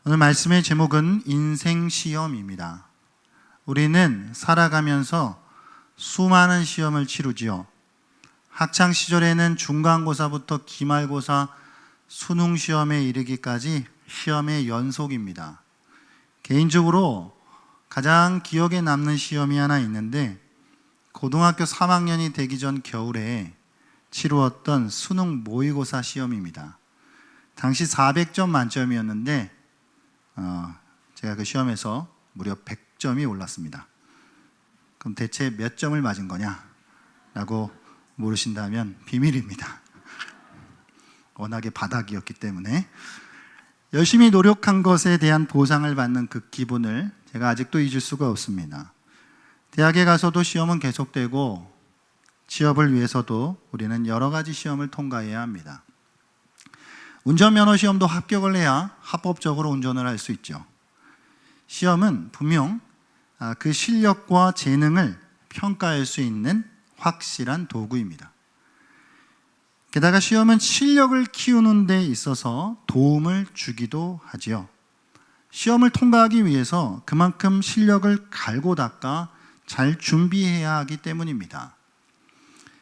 오늘 말씀의 제목은 인생 시험입니다. 우리는 살아가면서 수많은 시험을 치르지요. 학창 시절에는 중간고사부터 기말고사, 수능 시험에 이르기까지 시험의 연속입니다. 개인적으로 가장 기억에 남는 시험이 하나 있는데, 고등학교 3학년이 되기 전 겨울에 치루었던 수능 모의고사 시험입니다. 당시 400점 만점이었는데 제가 그 시험에서 무려 100점이 올랐습니다. 그럼 대체 몇 점을 맞은 거냐라고 물으신다면 비밀입니다. 워낙에 바닥이었기 때문에. 열심히 노력한 것에 대한 보상을 받는 그 기분을 제가 아직도 잊을 수가 없습니다. 대학에 가서도 시험은 계속되고 취업을 위해서도 우리는 여러 가지 시험을 통과해야 합니다. 운전면허 시험도 합격을 해야 합법적으로 운전을 할 수 있죠. 시험은 분명 그 실력과 재능을 평가할 수 있는 확실한 도구입니다. 게다가 시험은 실력을 키우는 데 있어서 도움을 주기도 하지요. 시험을 통과하기 위해서 그만큼 실력을 갈고 닦아 잘 준비해야 하기 때문입니다.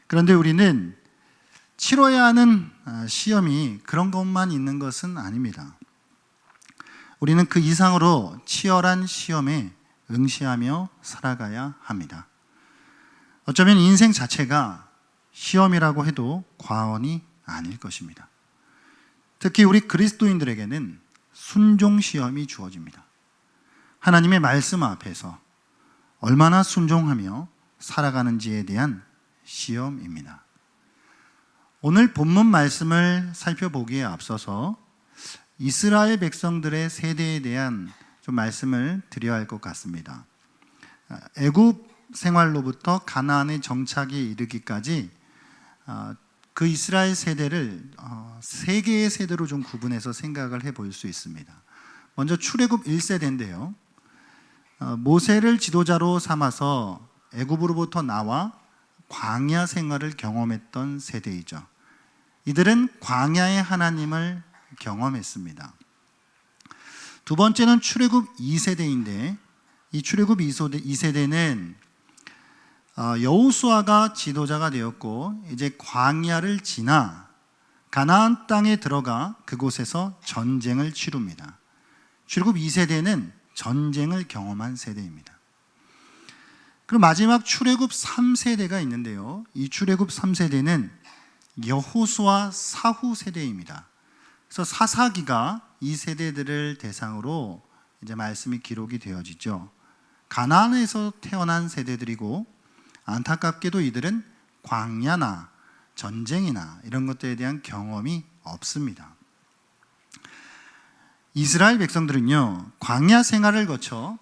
그런데 우리는 치러야 하는 시험이 그런 것만 있는 것은 아닙니다. 우리는 그 이상으로 치열한 시험에 응시하며 살아가야 합니다. 어쩌면 인생 자체가 시험이라고 해도 과언이 아닐 것입니다. 특히 우리 그리스도인들에게는 순종 시험이 주어집니다. 하나님의 말씀 앞에서 얼마나 순종하며 살아가는지에 대한 시험입니다. 오늘 본문 말씀을 살펴보기에 앞서서 이스라엘 백성들의 세대에 대한 좀 말씀을 드려야 할 것 같습니다. 애굽 생활로부터 가나안의 정착에 이르기까지 그 이스라엘 세대를 세 개의 세대로 좀 구분해서 생각을 해볼 수 있습니다. 먼저 출애굽 1세대인데요. 모세를 지도자로 삼아서 애굽으로부터 나와 광야 생활을 경험했던 세대이죠. 이들은 광야의 하나님을 경험했습니다. 두 번째는 출애굽 2세대인데, 이 출애굽 2세대는 여호수아가 지도자가 되었고, 이제 광야를 지나 가나안 땅에 들어가 그곳에서 전쟁을 치룹니다. 출애굽 2세대는 전쟁을 경험한 세대입니다. 그리고 마지막 출애굽 3세대가 있는데요. 이 출애굽 3세대는 여호수아 사후 세대입니다. 그래서 사사기가 이 세대들을 대상으로 이제 말씀이 기록이 되어지죠. 가나안에서 태어난 세대들이고, 안타깝게도 이들은 광야나 전쟁이나 이런 것들에 대한 경험이 없습니다. 이스라엘 백성들은요, 광야 생활을 거쳐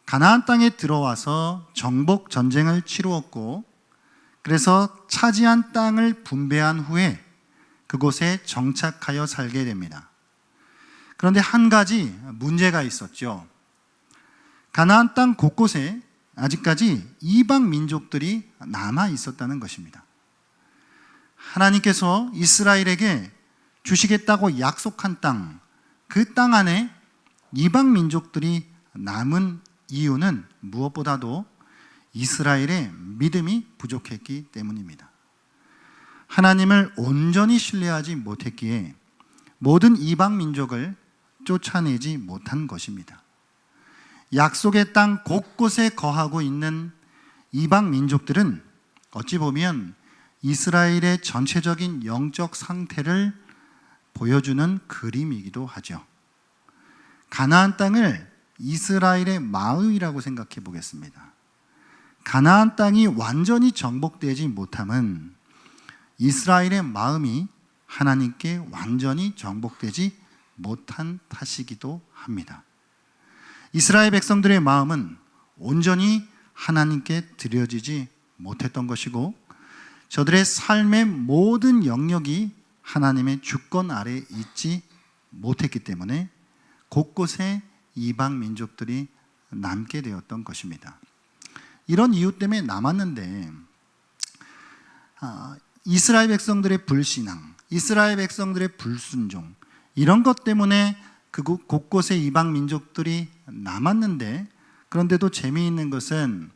가나안 땅에 들어와서 정복 전쟁을 치루었고, 그래서 차지한 땅을 분배한 후에 그곳에 정착하여 살게 됩니다. 그런데 한 가지 문제가 있었죠. 가나안 땅 곳곳에 아직까지 이방 민족들이 남아 있었다는 것입니다. 하나님께서 이스라엘에게 주시겠다고 약속한 땅, 그 땅 안에 이방 민족들이 남은 이유는 무엇보다도 이스라엘의 믿음이 부족했기 때문입니다. 하나님을 온전히 신뢰하지 못했기에 모든 이방 민족을 쫓아내지 못한 것입니다. 약속의 땅 곳곳에 거하고 있는 이방 민족들은 어찌 보면 이스라엘의 전체적인 영적 상태를 보여주는 그림이기도 하죠. 가나안 땅을 이스라엘의 마음이라고 생각해 보겠습니다. 가나안 땅이 완전히 정복되지 못함은 이스라엘의 마음이 하나님께 완전히 정복되지 못한 탓이기도 합니다. 이스라엘 백성들의 마음은 온전히 하나님께 드려지지 못했던 것이고, 저들의 삶의 모든 영역이 하나님의 주권 아래에 있지 못했기 때문에 곳곳에 이방 민족들이 남게 되었던 것입니다. 이런 이유 때문에 남았는데, 이스라엘 백성들의 불신앙, 이스라엘 백성들의 불순종, 이런 것 때문에 그 곳곳에 이방 민족들이 남았는데, 그런데도 재미있는 것은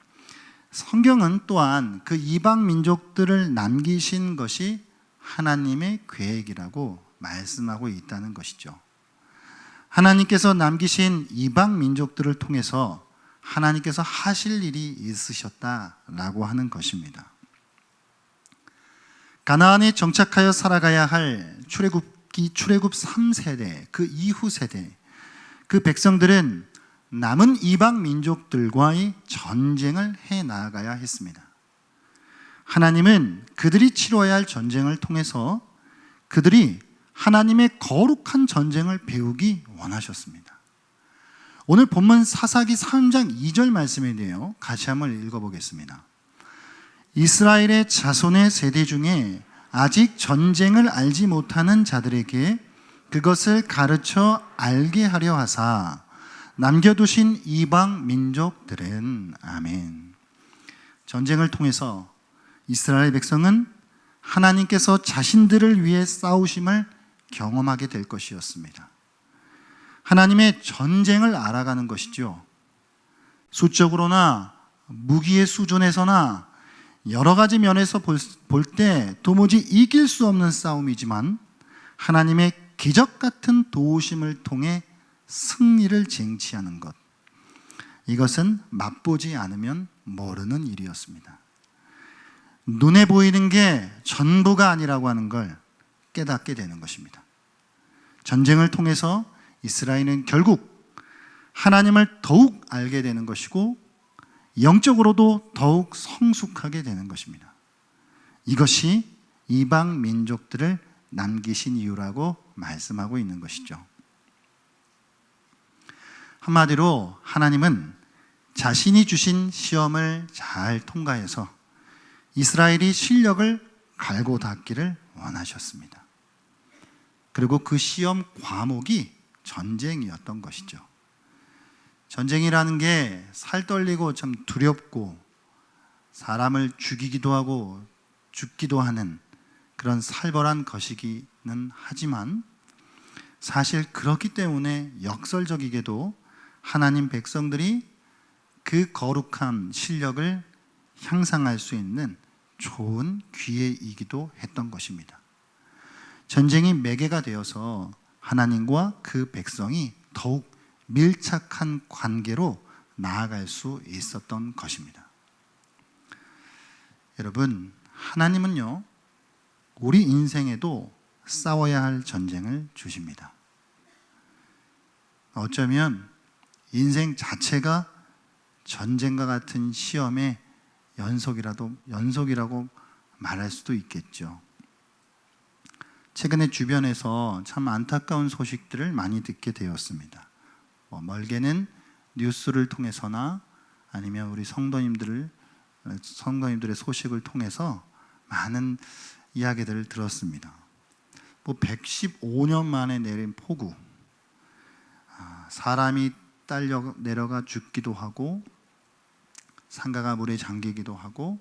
성경은 또한 그 이방 민족들을 남기신 것이 하나님의 계획이라고 말씀하고 있다는 것이죠. 하나님께서 남기신 이방 민족들을 통해서 하나님께서 하실 일이 있으셨다라고 하는 것입니다. 가나안에 정착하여 살아가야 할 출애굽 3세대, 그 이후 세대, 그 백성들은 남은 이방 민족들과의 전쟁을 해 나가야 했습니다. 하나님은 그들이 치러야 할 전쟁을 통해서 그들이 하나님의 거룩한 전쟁을 배우기 원하셨습니다. 오늘 본문 사사기 3장 2절 말씀에 대해 같이 한번 읽어보겠습니다. 이스라엘의 자손의 세대 중에 아직 전쟁을 알지 못하는 자들에게 그것을 가르쳐 알게 하려 하사 남겨두신 이방 민족들은, 아멘. 전쟁을 통해서 이스라엘 백성은 하나님께서 자신들을 위해 싸우심을 경험하게 될 것이었습니다. 하나님의 전쟁을 알아가는 것이죠. 수적으로나 무기의 수준에서나 여러 가지 면에서 볼 때 도무지 이길 수 없는 싸움이지만 하나님의 기적 같은 도우심을 통해 승리를 쟁취하는 것, 이것은 맛보지 않으면 모르는 일이었습니다. 눈에 보이는 게 전부가 아니라고 하는 걸 깨닫게 되는 것입니다. 전쟁을 통해서 이스라엘은 결국 하나님을 더욱 알게 되는 것이고 영적으로도 더욱 성숙하게 되는 것입니다. 이것이 이방 민족들을 남기신 이유라고 말씀하고 있는 것이죠. 한마디로 하나님은 자신이 주신 시험을 잘 통과해서 이스라엘이 실력을 갈고 닦기를 원하셨습니다. 그리고 그 시험 과목이 전쟁이었던 것이죠. 전쟁이라는 게 살떨리고 참 두렵고 사람을 죽이기도 하고 죽기도 하는 그런 살벌한 것이기는 하지만 사실 그렇기 때문에 역설적이게도 하나님 백성들이 그 거룩한 실력을 향상할 수 있는 좋은 기회이기도 했던 것입니다. 전쟁이 매개가 되어서 하나님과 그 백성이 더욱 밀착한 관계로 나아갈 수 있었던 것입니다. 여러분, 하나님은요, 우리 인생에도 싸워야 할 전쟁을 주십니다. 어쩌면 인생 자체가 전쟁과 같은 시험의 연속이라고 말할 수도 있겠죠. 최근에 주변에서 참 안타까운 소식들을 많이 듣게 되었습니다. 멀게는 뉴스를 통해서나 아니면 우리 성도님들의 소식을 통해서 많은 이야기들을 들었습니다. 115년 만에 내린 폭우, 사람이 내려가 죽기도 하고 상가가 물에 잠기기도 하고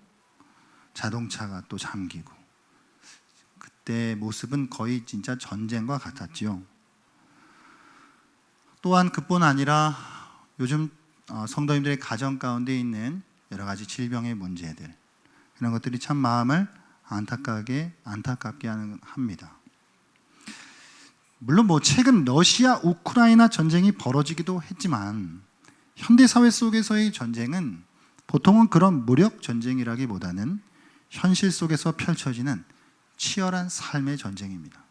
자동차가 또 잠기고, 그때 모습은 거의 진짜 전쟁과 같았지요. 또한 그뿐 아니라 요즘 성도님들의 가정 가운데 있는 여러 가지 질병의 문제들, 이런 것들이 참 마음을 안타깝게 합니다. 물론 최근 러시아 우크라이나 전쟁이 벌어지기도 했지만 현대 사회 속에서의 전쟁은 보통은 그런 무력 전쟁이라기보다는 현실 속에서 펼쳐지는 치열한 삶의 전쟁입니다.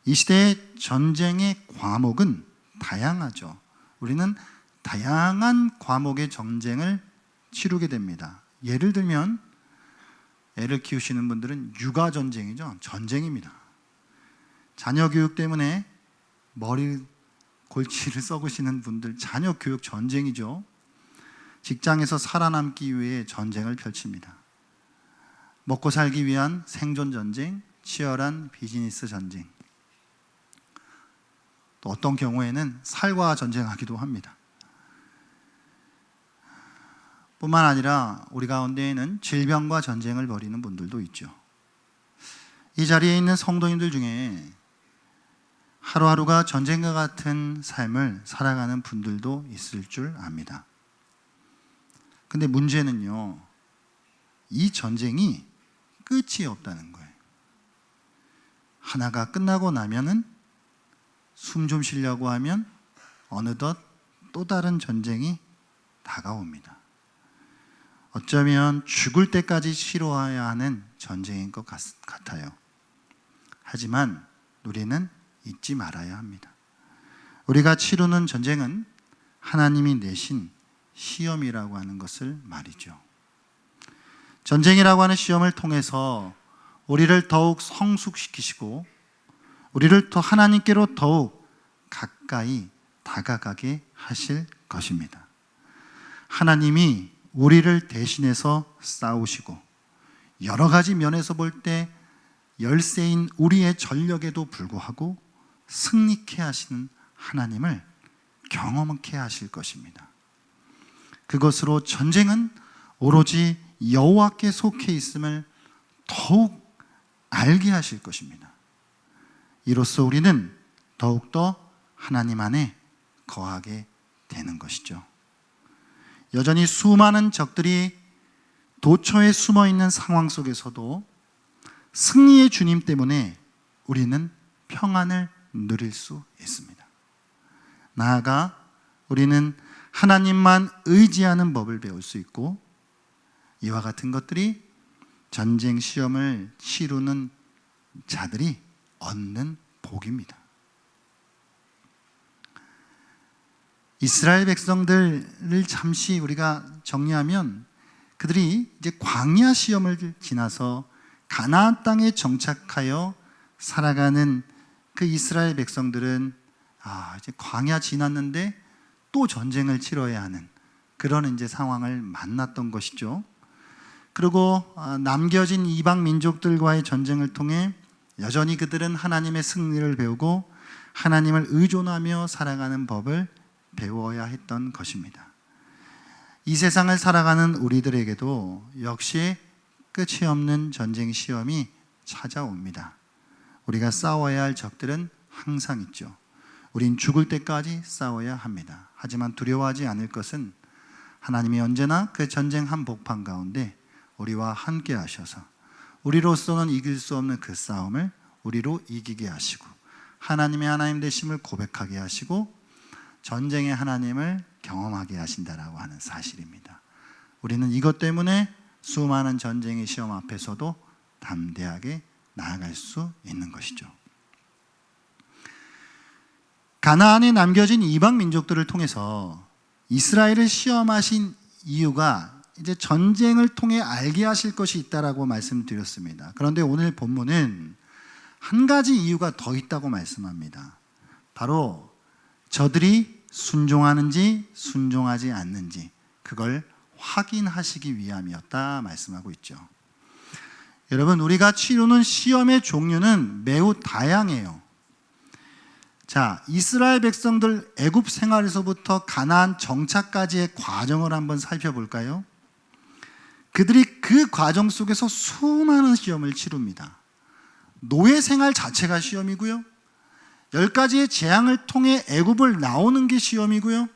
이 시대의 전쟁의 과목은 다양하죠. 우리는 다양한 과목의 전쟁을 치르게 됩니다. 예를 들면 애를 키우시는 분들은 육아 전쟁이죠. 전쟁입니다. 자녀 교육 때문에 골치를 썩으시는 분들, 자녀 교육 전쟁이죠. 직장에서 살아남기 위해 전쟁을 펼칩니다. 먹고 살기 위한 생존 전쟁, 치열한 비즈니스 전쟁, 또 어떤 경우에는 살과 전쟁하기도 합니다. 뿐만 아니라 우리 가운데에는 질병과 전쟁을 벌이는 분들도 있죠. 이 자리에 있는 성도님들 중에 하루하루가 전쟁과 같은 삶을 살아가는 분들도 있을 줄 압니다. 근데 문제는요, 이 전쟁이 끝이 없다는 거예요. 하나가 끝나고 나면은 숨 좀 쉬려고 하면 어느덧 또 다른 전쟁이 다가옵니다. 어쩌면 죽을 때까지 치러야 하는 전쟁인 것 같아요. 하지만 우리는 잊지 말아야 합니다. 우리가 치르는 전쟁은 하나님이 내신 시험이라고 하는 것을 말이죠. 전쟁이라고 하는 시험을 통해서 우리를 더욱 성숙시키시고 우리를 더 하나님께로 더욱 가까이 다가가게 하실 것입니다. 하나님이 우리를 대신해서 싸우시고 여러 가지 면에서 볼 때 열세인 우리의 전력에도 불구하고 승리케 하시는 하나님을 경험케 하실 것입니다. 그것으로 전쟁은 오로지 여호와께 속해 있음을 더욱 알게 하실 것입니다. 이로써 우리는 더욱더 하나님 안에 거하게 되는 것이죠. 여전히 수많은 적들이 도처에 숨어 있는 상황 속에서도 승리의 주님 때문에 우리는 평안을 누릴 수 있습니다. 나아가 우리는 하나님만 의지하는 법을 배울 수 있고 이와 같은 것들이 전쟁 시험을 치르는 자들이 얻는 복입니다. 이스라엘 백성들을 잠시 우리가 정리하면 그들이 이제 광야 시험을 지나서 가나안 땅에 정착하여 살아가는 그 이스라엘 백성들은 이제 광야 지났는데 또 전쟁을 치러야 하는 그런 이제 상황을 만났던 것이죠. 그리고 남겨진 이방 민족들과의 전쟁을 통해 여전히 그들은 하나님의 승리를 배우고 하나님을 의존하며 살아가는 법을 배워야 했던 것입니다. 이 세상을 살아가는 우리들에게도 역시 끝이 없는 전쟁 시험이 찾아옵니다. 우리가 싸워야 할 적들은 항상 있죠. 우린 죽을 때까지 싸워야 합니다. 하지만 두려워하지 않을 것은 하나님이 언제나 그 전쟁 한복판 가운데 우리와 함께 하셔서 우리로서는 이길 수 없는 그 싸움을 우리로 이기게 하시고 하나님의 하나님 되심을 고백하게 하시고 전쟁의 하나님을 경험하게 하신다라고 하는 사실입니다. 우리는 이것 때문에 수많은 전쟁의 시험 앞에서도 담대하게 나아갈 수 있는 것이죠. 가나안에 남겨진 이방 민족들을 통해서 이스라엘을 시험하신 이유가 이제 전쟁을 통해 알게 하실 것이 있다라고 말씀드렸습니다. 그런데 오늘 본문은 한 가지 이유가 더 있다고 말씀합니다. 바로 저들이 순종하는지 순종하지 않는지 그걸 확인하시기 위함이었다 말씀하고 있죠. 여러분, 우리가 치르는 시험의 종류는 매우 다양해요. 자, 이스라엘 백성들 애굽 생활에서부터 가나안 정착까지의 과정을 한번 살펴볼까요? 그들이 그 과정 속에서 수많은 시험을 치릅니다. 노예 생활 자체가 시험이고요. 10가지의 재앙을 통해 애굽을 나오는 게 시험이고요.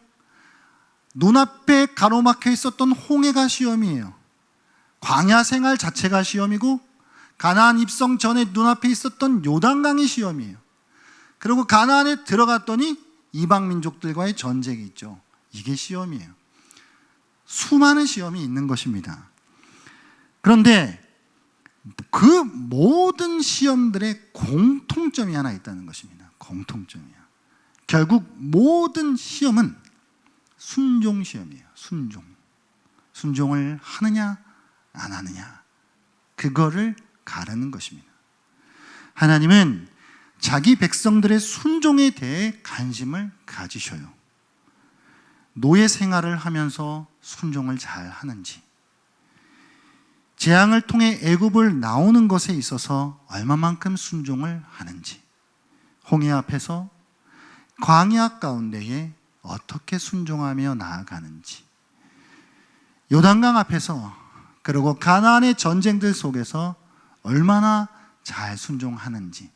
눈앞에 가로막혀 있었던 홍해가 시험이에요. 광야 생활 자체가 시험이고 가나안 입성 전에 눈앞에 있었던 요단강이 시험이에요. 그리고 가나안에 들어갔더니 이방 민족들과의 전쟁이 있죠. 이게 시험이에요. 수많은 시험이 있는 것입니다. 그런데 그 모든 시험들의 공통점이 하나 있다는 것입니다. 공통점이야. 결국 모든 시험은 순종 시험이에요. 순종을 하느냐 안 하느냐 그거를 가르는 것입니다. 하나님은 자기 백성들의 순종에 대해 관심을 가지셔요. 노예 생활을 하면서 순종을 잘 하는지, 재앙을 통해 애굽을 나오는 것에 있어서 얼마만큼 순종을 하는지, 홍해 앞에서 광야 가운데에 어떻게 순종하며 나아가는지, 요단강 앞에서 그리고 가나안의 전쟁들 속에서 얼마나 잘 순종하는지,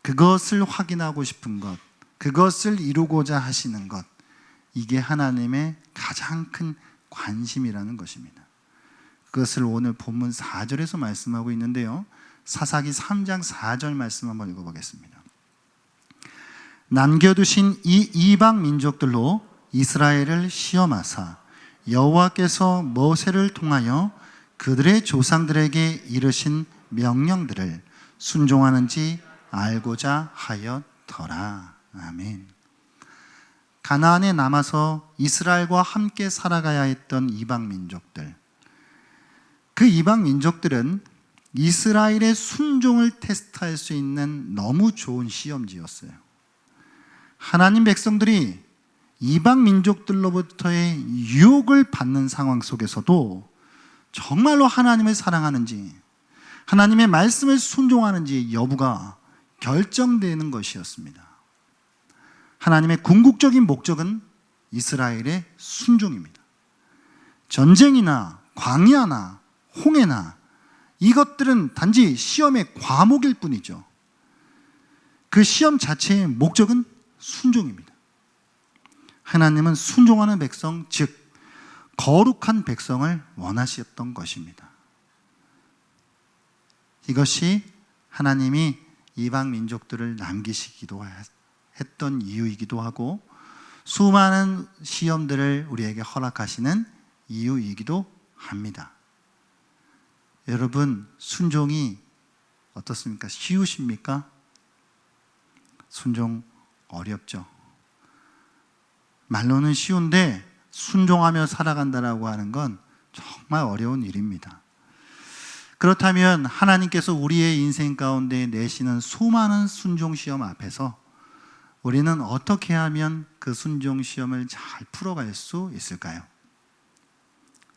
그것을 확인하고 싶은 것, 그것을 이루고자 하시는 것, 이게 하나님의 가장 큰 관심이라는 것입니다. 그것을 오늘 본문 4절에서 말씀하고 있는데요, 사사기 3장 4절 말씀 한번 읽어보겠습니다. 남겨두신 이 이방 민족들로 이스라엘을 시험하사 여호와께서 모세를 통하여 그들의 조상들에게 이르신 명령들을 순종하는지 알고자 하였더라. 아멘. 가나안에 남아서 이스라엘과 함께 살아가야 했던 이방 민족들, 그 이방 민족들은 이스라엘의 순종을 테스트할 수 있는 너무 좋은 시험지였어요. 하나님 백성들이 이방 민족들로부터의 유혹을 받는 상황 속에서도 정말로 하나님을 사랑하는지, 하나님의 말씀을 순종하는지 여부가 결정되는 것이었습니다. 하나님의 궁극적인 목적은 이스라엘의 순종입니다. 전쟁이나 광야나 홍해나 이것들은 단지 시험의 과목일 뿐이죠. 그 시험 자체의 목적은 순종입니다. 하나님은 순종하는 백성, 즉 거룩한 백성을 원하셨던 것입니다. 이것이 하나님이 이방 민족들을 남기시기도 했던 이유이기도 하고, 수많은 시험들을 우리에게 허락하시는 이유이기도 합니다. 여러분, 순종이 어떻습니까? 쉬우십니까? 순종 어렵죠. 말로는 쉬운데 순종하며 살아간다라고 하는 건 정말 어려운 일입니다. 그렇다면 하나님께서 우리의 인생 가운데 내시는 수많은 순종 시험 앞에서 우리는 어떻게 하면 그 순종 시험을 잘 풀어갈 수 있을까요?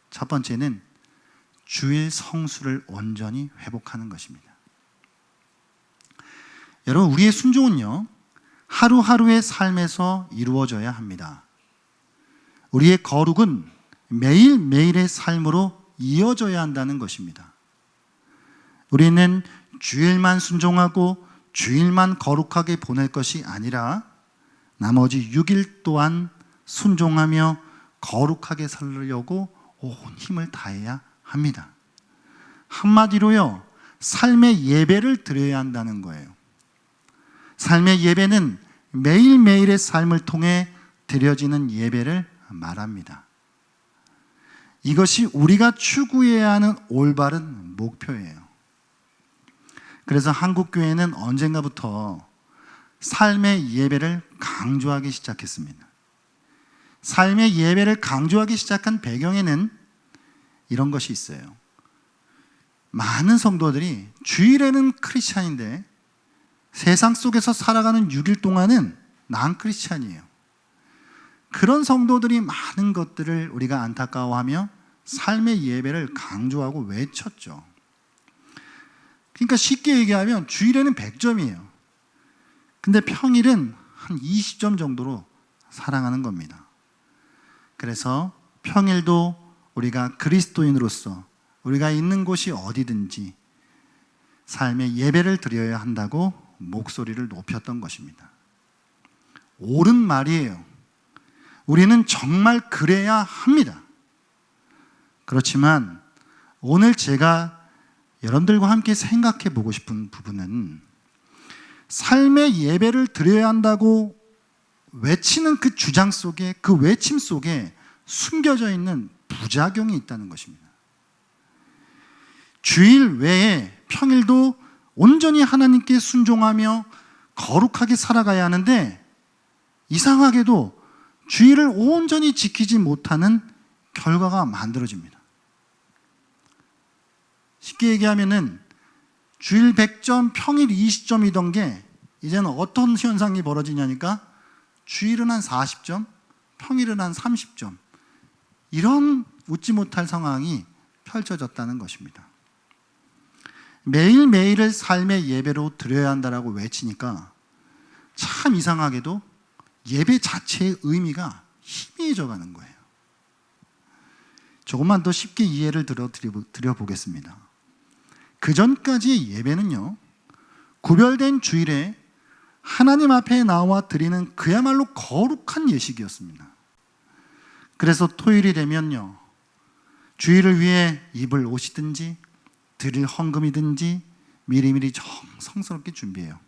첫 번째는 주일 성수를 온전히 회복하는 것입니다. 여러분, 우리의 순종은요, 하루하루의 삶에서 이루어져야 합니다. 우리의 거룩은 매일매일의 삶으로 이어져야 한다는 것입니다. 우리는 주일만 순종하고 주일만 거룩하게 보낼 것이 아니라 나머지 6일 또한 순종하며 거룩하게 살려고 온 힘을 다해야 합니다. 한마디로요, 삶의 예배를 드려야 한다는 거예요. 삶의 예배는 매일매일의 삶을 통해 드려지는 예배를 말합니다. 이것이 우리가 추구해야 하는 올바른 목표예요. 그래서 한국교회는 언젠가부터 삶의 예배를 강조하기 시작했습니다. 삶의 예배를 강조하기 시작한 배경에는 이런 것이 있어요. 많은 성도들이 주일에는 크리스찬인데 세상 속에서 살아가는 6일 동안은 난 크리스찬이에요. 그런 성도들이 많은 것들을 우리가 안타까워하며 삶의 예배를 강조하고 외쳤죠. 그러니까 쉽게 얘기하면 주일에는 100점이에요. 근데 평일은 한 20점 정도로 살아가는 겁니다. 그래서 평일도 우리가 그리스도인으로서 우리가 있는 곳이 어디든지 삶의 예배를 드려야 한다고 목소리를 높였던 것입니다. 옳은 말이에요. 우리는 정말 그래야 합니다. 그렇지만 오늘 제가 여러분들과 함께 생각해 보고 싶은 부분은 삶의 예배를 드려야 한다고 외치는 그 주장 속에, 그 외침 속에 숨겨져 있는 부작용이 있다는 것입니다. 주일 외에 평일도 온전히 하나님께 순종하며 거룩하게 살아가야 하는데 이상하게도 주일을 온전히 지키지 못하는 결과가 만들어집니다. 쉽게 얘기하면은 주일 100점, 평일 20점이던 게 이제는 어떤 현상이 벌어지냐니까 주일은 한 40점, 평일은 한 30점. 이런 웃지 못할 상황이 펼쳐졌다는 것입니다. 매일매일을 삶의 예배로 드려야 한다라고 외치니까 참 이상하게도 예배 자체의 의미가 희미해져 가는 거예요. 조금만 더 쉽게 이해를 드려보겠습니다. 그 전까지의 예배는요, 구별된 주일에 하나님 앞에 나와 드리는 그야말로 거룩한 예식이었습니다. 그래서 토요일이 되면요, 주일을 위해 입을 옷이든지 드릴 헌금이든지 미리미리 성스럽게 준비해요.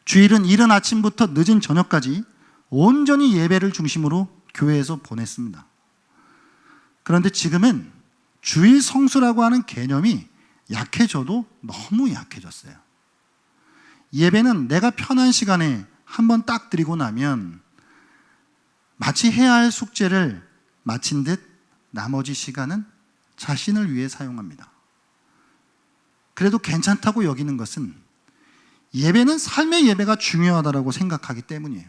주일은 이른 아침부터 늦은 저녁까지 온전히 예배를 중심으로 교회에서 보냈습니다. 그런데 지금은 주일 성수라고 하는 개념이 약해져도 너무 약해졌어요. 예배는 내가 편한 시간에 한번 딱 드리고 나면 마치 해야 할 숙제를 마친 듯 나머지 시간은 자신을 위해 사용합니다. 그래도 괜찮다고 여기는 것은 예배는 삶의 예배가 중요하다고 생각하기 때문이에요.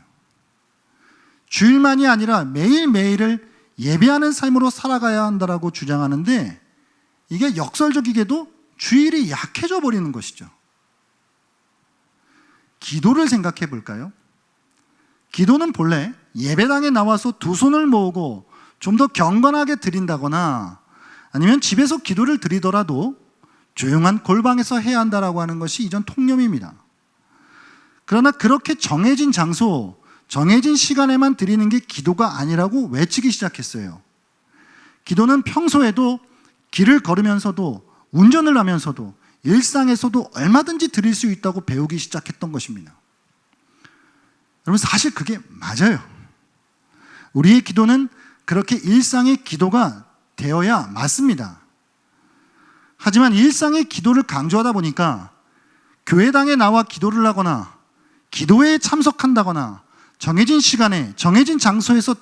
주일만이 아니라 매일매일을 예배하는 삶으로 살아가야 한다고 주장하는데, 이게 역설적이게도 주일이 약해져 버리는 것이죠. 기도를 생각해 볼까요? 기도는 본래 예배당에 나와서 두 손을 모으고 좀 더 경건하게 드린다거나 아니면 집에서 기도를 드리더라도 조용한 골방에서 해야 한다라고 하는 것이 이전 통념입니다. 그러나 그렇게 정해진 장소, 정해진 시간에만 드리는 게 기도가 아니라고 외치기 시작했어요. 기도는 평소에도 길을 걸으면서도 운전을 하면서도 일상에서도 얼마든지 드릴 수 있다고 배우기 시작했던 것입니다. 여러분, 사실 그게 맞아요. 우리의 기도는 그렇게 일상의 기도가 되어야 맞습니다. 하지만 일상의 기도를 강조하다 보니까 교회당에 나와 기도를 하거나 기도회에 참석한다거나 정해진 시간에 정해진 장소에서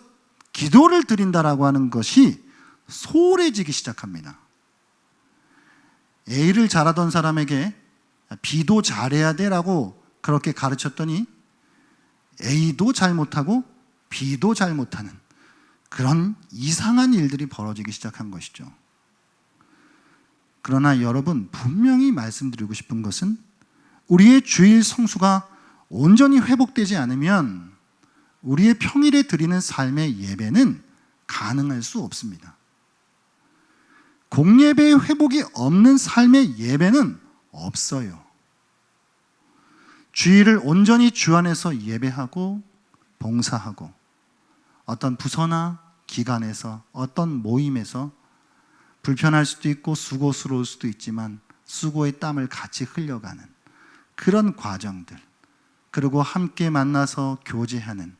기도를 드린다라고 하는 것이 소홀해지기 시작합니다. A를 잘하던 사람에게 B도 잘해야 돼라고 그렇게 가르쳤더니 A도 잘 못하고 B도 잘 못하는 그런 이상한 일들이 벌어지기 시작한 것이죠. 그러나 여러분, 분명히 말씀드리고 싶은 것은 우리의 주일 성수가 온전히 회복되지 않으면 우리의 평일에 드리는 삶의 예배는 가능할 수 없습니다. 공예배의 회복이 없는 삶의 예배는 없어요. 주일을 온전히 주 안에서 예배하고 봉사하고 어떤 부서나 기관에서 어떤 모임에서 불편할 수도 있고 수고스러울 수도 있지만 수고의 땀을 같이 흘려가는 그런 과정들, 그리고 함께 만나서 교제하는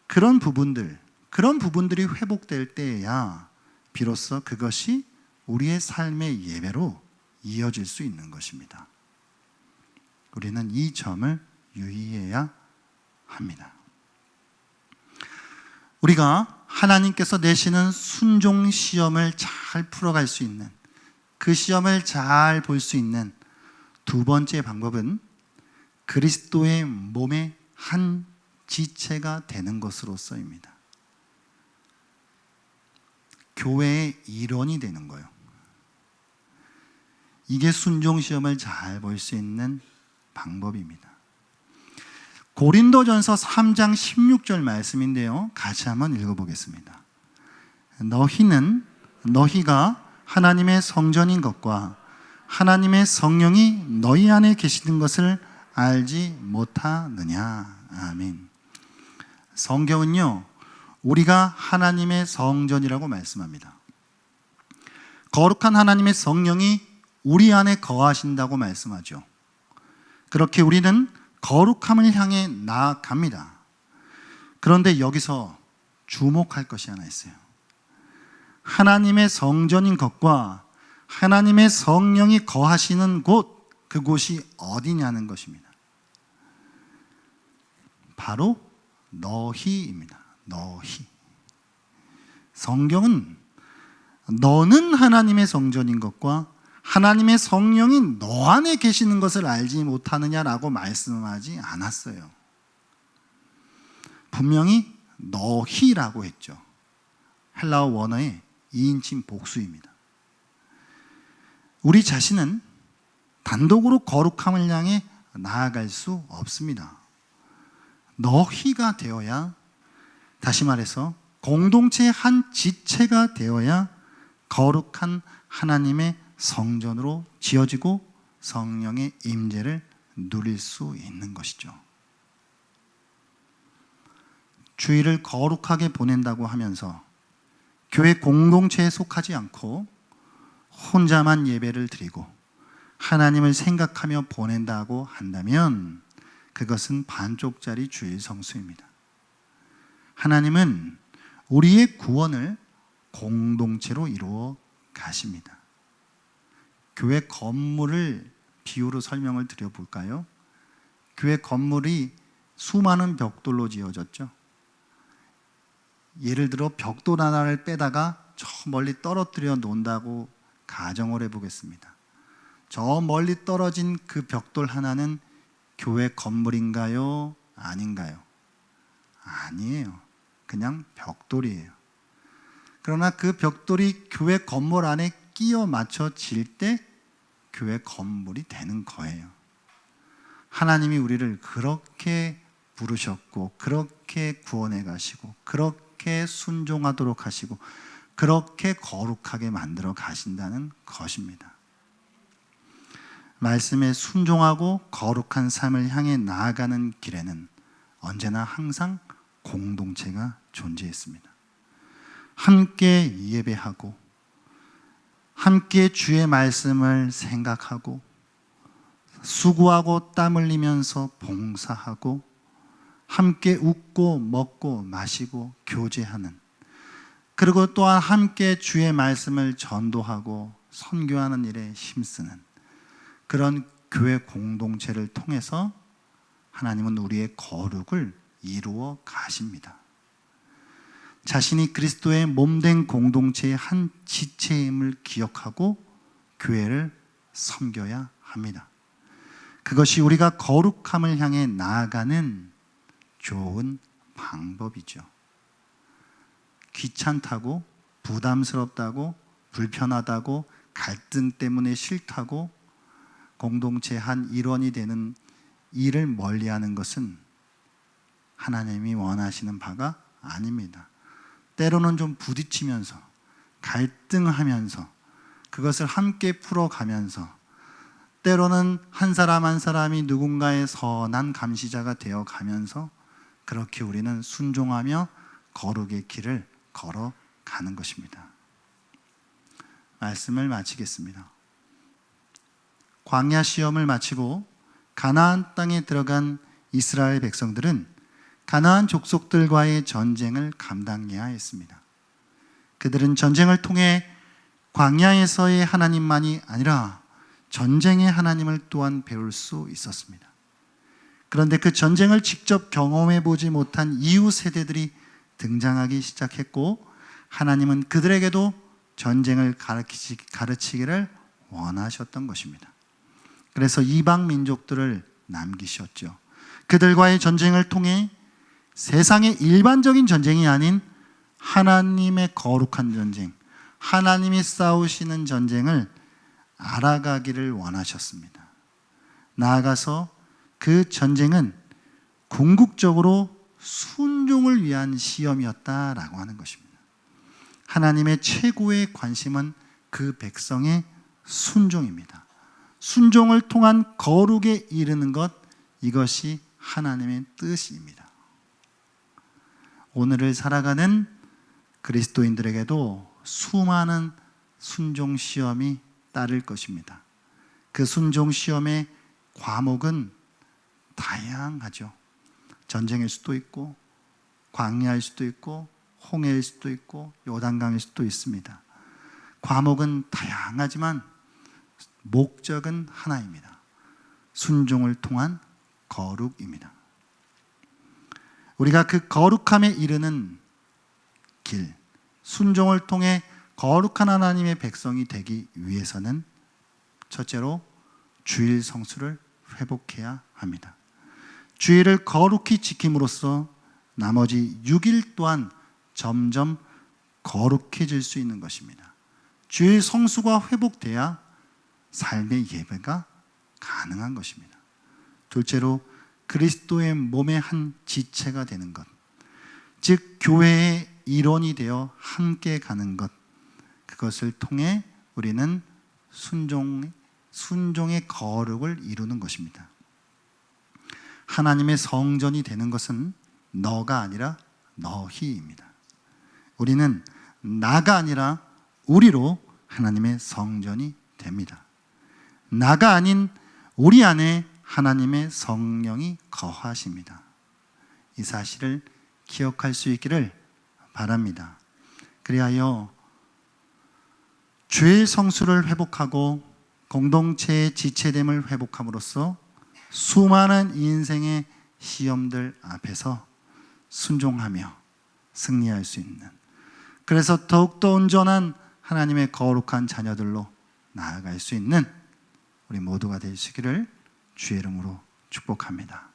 그런 부분들이 회복될 때에야 비로소 그것이 우리의 삶의 예배로 이어질 수 있는 것입니다. 우리는 이 점을 유의해야 합니다. 우리가 하나님께서 내시는 순종 시험을 잘 풀어갈 수 있는, 그 시험을 잘 볼 수 있는 두 번째 방법은 그리스도의 몸의 한 지체가 되는 것으로서입니다. 교회의 일원이 되는 거예요. 이게 순종 시험을 잘 볼 수 있는 방법입니다. 고린도전서 3장 16절 말씀인데요, 같이 한번 읽어보겠습니다. 너희가 하나님의 성전인 것과 하나님의 성령이 너희 안에 계시는 것을 알지 못하느냐. 아멘. 성경은요, 우리가 하나님의 성전이라고 말씀합니다. 거룩한 하나님의 성령이 우리 안에 거하신다고 말씀하죠. 그렇게 우리는 거룩함을 향해 나아갑니다. 그런데 여기서 주목할 것이 하나 있어요. 하나님의 성전인 것과 하나님의 성령이 거하시는 곳, 그곳이 어디냐는 것입니다. 바로 너희입니다. 너희. 성경은 너는 하나님의 성전인 것과 하나님의 성령이 너 안에 계시는 것을 알지 못하느냐라고 말씀하지 않았어요. 분명히 너희라고 했죠. 헬라어 원어의 2인칭 복수입니다. 우리 자신은 단독으로 거룩함을 향해 나아갈 수 없습니다. 너희가 되어야, 다시 말해서 공동체의 한 지체가 되어야 거룩한 하나님의 성전으로 지어지고 성령의 임재를 누릴 수 있는 것이죠. 주일을 거룩하게 보낸다고 하면서 교회 공동체에 속하지 않고 혼자만 예배를 드리고 하나님을 생각하며 보낸다고 한다면 그것은 반쪽짜리 주일 성수입니다. 하나님은 우리의 구원을 공동체로 이루어 가십니다. 교회 건물을 비유로 설명을 드려볼까요? 교회 건물이 수많은 벽돌로 지어졌죠. 예를 들어 벽돌 하나를 빼다가 저 멀리 떨어뜨려 놓는다고 가정을 해보겠습니다. 저 멀리 떨어진 그 벽돌 하나는 교회 건물인가요? 아닌가요? 아니에요. 그냥 벽돌이에요. 그러나 그 벽돌이 교회 건물 안에 끼어 맞춰질 때 교회 건물이 되는 거예요. 하나님이 우리를 그렇게 부르셨고 그렇게 구원해 가시고 그렇게 순종하도록 하시고 그렇게 거룩하게 만들어 가신다는 것입니다. 말씀에 순종하고 거룩한 삶을 향해 나아가는 길에는 언제나 항상 공동체가 존재했습니다. 함께 예배하고 함께 주의 말씀을 생각하고 수고하고 땀 흘리면서 봉사하고 함께 웃고 먹고 마시고 교제하는, 그리고 또한 함께 주의 말씀을 전도하고 선교하는 일에 힘쓰는 그런 교회 공동체를 통해서 하나님은 우리의 거룩을 이루어 가십니다. 자신이 그리스도의 몸된 공동체의 한 지체임을 기억하고 교회를 섬겨야 합니다. 그것이 우리가 거룩함을 향해 나아가는 좋은 방법이죠. 귀찮다고, 부담스럽다고, 불편하다고, 갈등 때문에 싫다고 공동체 한 일원이 되는 일을 멀리하는 것은 하나님이 원하시는 바가 아닙니다. 때로는 좀 부딪히면서 갈등하면서 그것을 함께 풀어가면서 때로는 한 사람 한 사람이 누군가의 선한 감시자가 되어가면서 그렇게 우리는 순종하며 거룩의 길을 걸어가는 것입니다. 말씀을 마치겠습니다. 광야 시험을 마치고 가나안 땅에 들어간 이스라엘 백성들은 가나안 족속들과의 전쟁을 감당해야 했습니다. 그들은 전쟁을 통해 광야에서의 하나님만이 아니라 전쟁의 하나님을 또한 배울 수 있었습니다. 그런데 그 전쟁을 직접 경험해 보지 못한 이후 세대들이 등장하기 시작했고 하나님은 그들에게도 전쟁을 가르치기를 원하셨던 것입니다. 그래서 이방 민족들을 남기셨죠. 그들과의 전쟁을 통해 세상의 일반적인 전쟁이 아닌 하나님의 거룩한 전쟁, 하나님이 싸우시는 전쟁을 알아가기를 원하셨습니다. 나아가서 그 전쟁은 궁극적으로 순종을 위한 시험이었다라고 하는 것입니다. 하나님의 최고의 관심은 그 백성의 순종입니다. 순종을 통한 거룩에 이르는 것, 이것이 하나님의 뜻입니다. 오늘을 살아가는 그리스도인들에게도 수많은 순종 시험이 따를 것입니다. 그 순종 시험의 과목은 다양하죠. 전쟁일 수도 있고 광야일 수도 있고 홍해일 수도 있고 요단강일 수도 있습니다. 과목은 다양하지만 목적은 하나입니다. 순종을 통한 거룩입니다. 우리가 그 거룩함에 이르는 길, 순종을 통해 거룩한 하나님의 백성이 되기 위해서는 첫째로 주일 성수를 회복해야 합니다. 주일을 거룩히 지킴으로써 나머지 6일 또한 점점 거룩해질 수 있는 것입니다. 주일 성수가 회복돼야 삶의 예배가 가능한 것입니다. 둘째로 그리스도의 몸의 한 지체가 되는 것, 즉 교회의 일원이 되어 함께 가는 것, 그것을 통해 우리는 순종의 거룩을 이루는 것입니다. 하나님의 성전이 되는 것은 너가 아니라 너희입니다. 우리는 나가 아니라 우리로 하나님의 성전이 됩니다. 나가 아닌 우리 안에 하나님의 성령이 거하십니다. 이 사실을 기억할 수 있기를 바랍니다. 그리하여 죄의 성수를 회복하고 공동체의 지체됨을 회복함으로써 수많은 인생의 시험들 앞에서 순종하며 승리할 수 있는, 그래서 더욱더 온전한 하나님의 거룩한 자녀들로 나아갈 수 있는 우리 모두가 되시기를 주의 이름으로 축복합니다.